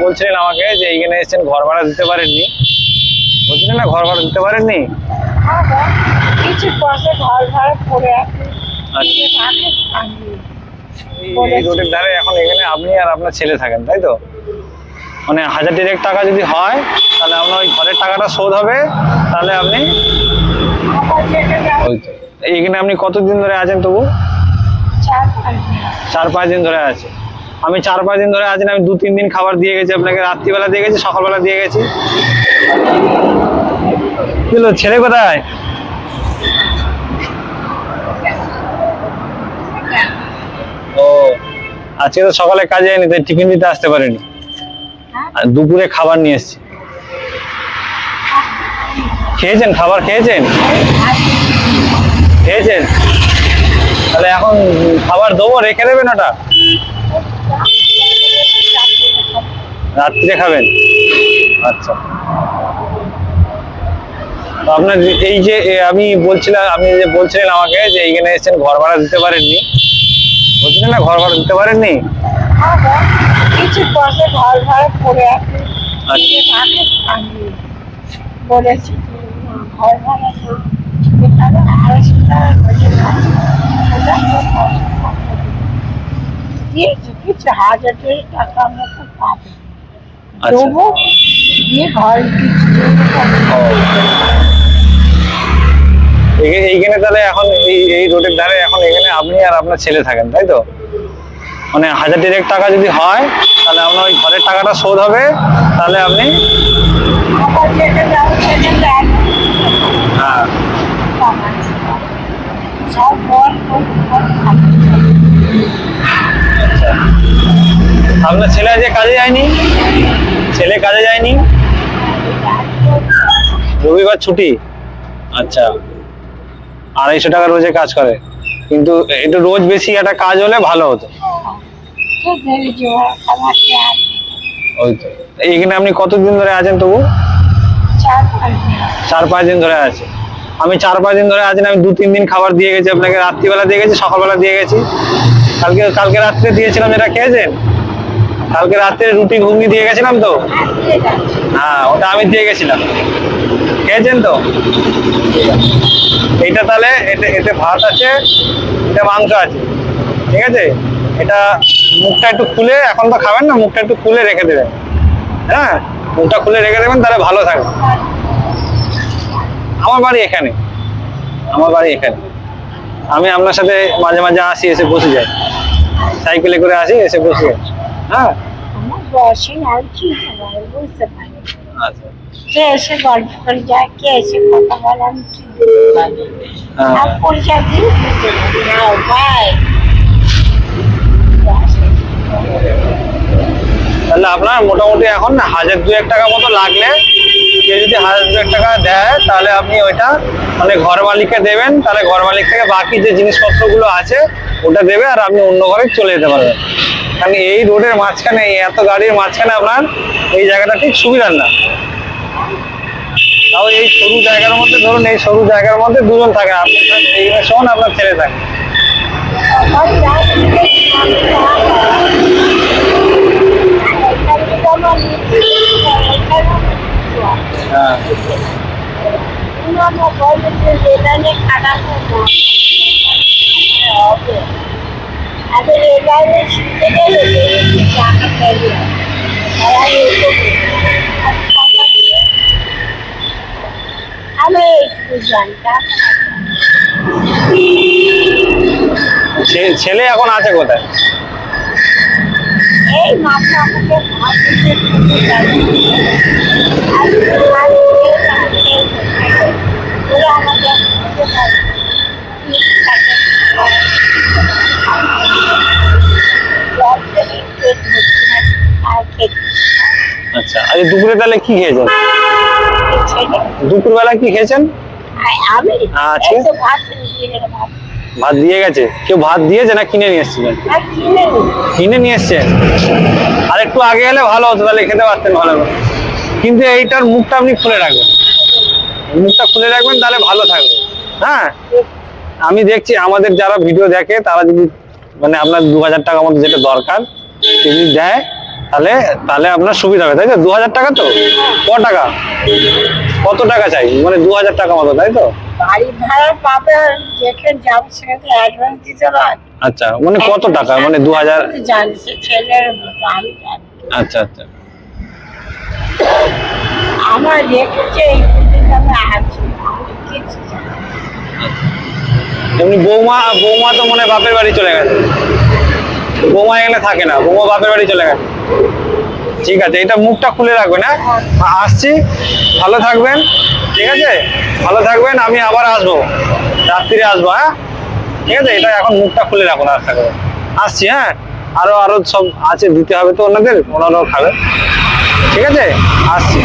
বলছিলেন আমাকে যে এইখানে এসেছেন, ঘর ভাড়া দিতে পারেননি, বলছিলেন না ঘর ভাড়া দিতে পারেননি? কিছু পয়সা ঘর ভাড়া পড়ে আছে। এই রোডের ধারে এখন এখানে আপনি আর আপনার ছেলে থাকেন, তাই তো? মানে 1000 টাকা যদি হয় তাহলে আপনার ওই ঘরের টাকাটা শোধ হবে, তাহলে আপনি এইখানে আপনি কতদিন ধরে আছেন তবু? 4-5 দিন ধরে আছে। আমি 4-5 দিন ধরে আছেন, আমি 2-3 দিন খাবার দিয়ে গেছি আপনাকে, রাত্রিবেলা দিয়ে গেছি, সকালবেলা দিয়ে গেছি। ছেলে কোথায়? ও আজকে তো সকালে কাজে যায়নি, তাই টিফিন দিতে আসতে পারেনি, আর দুপুরে খাবার নিয়ে এসছি। খেয়েছেন? খাবার খেয়েছেন? খেয়েছেন? তাহলে এখন খাবার দেবো, রেখে দেবেন ওটা, রাত্রে খাবেন? আচ্ছা। তো আপনার এই যে আমি বলছিলাম, আপনি যে বলছিলেন আমাকে যে এইখানে এসেছেন, ঘর ভাড়া দিতে পারেননি, বলছিলেন না ঘর ভাড়া দিতে পারেননি? কিছু পয়সা ঘর ভাড়া পড়ে আছে, বলেছি ঘর ভাড়া কিছু 1000 টাকা মতো পাবে, দেবো দিয়ে ঘর এইখানে তাহলে এখন এই রোডের ধারে এখন এখানে আপনি আর আপনার ছেলে থাকেন, তাই তো? মানে 1000 টাকা যদি হয় তাহলে আপনার ওই ঘরের টাকাটা শোধ হবে, তাহলে আপনি হ্যাঁ। আপনার ছেলে আজকে কাজে যায়নি? ছেলে কাজে যায়নি? রবিবার ছুটি? আচ্ছা। 250 টাকা রোজে কাজ করে, কিন্তু একটু রোজ বেশি একটা কাজ হলে ভালো হতো। ওই তো। এইখানে আপনি কতদিন ধরে আছেন তবু? 4-5 দিন ধরে আছে। আমি 4-5 দিন ধরে আছেন, আমি 2-3 দিন খাবার দিয়ে গেছি আপনাকে, রাত্রিবেলা দিয়ে গেছি, সকালবেলা দিয়ে গেছি। কালকে রাত্রে দিয়েছিলাম, যেটা খেয়েছেন? কালকে রাত্রে রুটি ঘুগনি দিয়ে গেছিলাম তো, হ্যাঁ ওটা আমি দিয়ে গেছিলাম, খেয়েছেন তো? এইটা তাহলে এতে ভাত আছে, এটা মাংস আছে, ঠিক আছে? এটা মুখটা একটু খুলে, এখন তো খাবেন না, মুখটা একটু খুলে রেখে দেবেন, হ্যাঁ মুখটা খুলে রেখে দেবেন, তাহলে ভালো থাকবে। আমার বাড়ি এখানে, আমার বাড়ি এখানে। আমি আপনার সাথে মাঝে মাঝে আসি, এসে বসে যাই, সাইকেলে করে আসি, এসে বসে যাই। হ্যাঁ আচ্ছা। কে এসে গল্প করে যায়, কে এসে কথা বলে, আমি পরিচয় দিই ভাই। তাহলে আপনার মোটামুটি এখন 1000-2000 টাকা মতো লাগলে, কেউ যদি 1000-2000 টাকা দেয় তাহলে আপনি ওইটা মানে ঘর মালিককে দেবেন, তাহলে ঘর মালিক থেকে বাকি যে জিনিসপত্রগুলো আছে ওটা দেবে, আর আপনি অন্য ঘরে চলে যেতে পারবেন। কারণ এই রোডের মাঝখানে, এত গাড়ির মাঝখানে আপনার এই জায়গাটা ঠিক সুবিধার না। তাও এই সরু জায়গার মধ্যে, ধরুন এই সরু জায়গার মধ্যে দুজন থাকে, আপনি এইখানে শোন, আপনার ছেলে থাকে। হ্যাঁ আমি একটু জানতাম। ছেলে এখন আছে কোথায়? এই মাথা আমাকে ভাত আচ্ছা, আজ দুপুরে তাহলে কি খেয়েছেন? দুপুরবেলা কি খেয়েছেন? আজকে ভাত দিয়ে গেছে। কেউ ভাত দিয়েছে না কিনে নিয়ে এসেছিলেন? কিনে নিয়ে এসছেন। আর একটু আগে এলে ভালো হতো, তাহলে খেতে পারতেন ভালো করে। কিন্তু এইটার মুখটা আপনি খুলে রাখবেন, মুখটা খুলে রাখবেন, তাহলে ভালো থাকবে। হ্যাঁ, আমি দেখছি আমাদের যারা ভিডিও দেখে তারা যদি মানে আপনার 2000 টাকা মতো যেটা দরকার যদি দেয়, তাহলে তাহলে আপনার সুবিধা হবে, তাই তো? 2000 টাকা তো? টাকা, কত টাকা চাই? মানে 2000 টাকা মতো, তাই তো? বাড়ি ভাড়া পাবে, যেখানে যাবে সেখানে অ্যাডভান্স দিতে হয়। আচ্ছা, মানে কত টাকা? মানে 2000? জানি, সে ছেলের মতো আমি জানি। আচ্ছা আচ্ছা। আমার রেখেছে এই পর্যন্ত আমি আছি, আমি কিছু জানি না। এমনি বৌমা বৌমা তো মনে হয় বাপের বাড়ি চলে গেছে। বৌমা এখানে থাকে না, বৌমা বাপের বাড়ি চলে গেছে। ঠিক আছে, এটা মুখটা খুলে রাখবেন। হ্যাঁ, আসছি, ভালো থাকবেন। ঠিক আছে, ভালো থাকবেন, আমি আবার আসবো, রাত্রিরে আসবো। হ্যাঁ, ঠিক আছে, এটা এখন মুখটা খুলে রাখুন, আশা করে আসছি। হ্যাঁ, আরো আরো সব আছে, দিতে হবে তো ওনাদের, ওনারাও খাবে। ঠিক আছে, আসছি।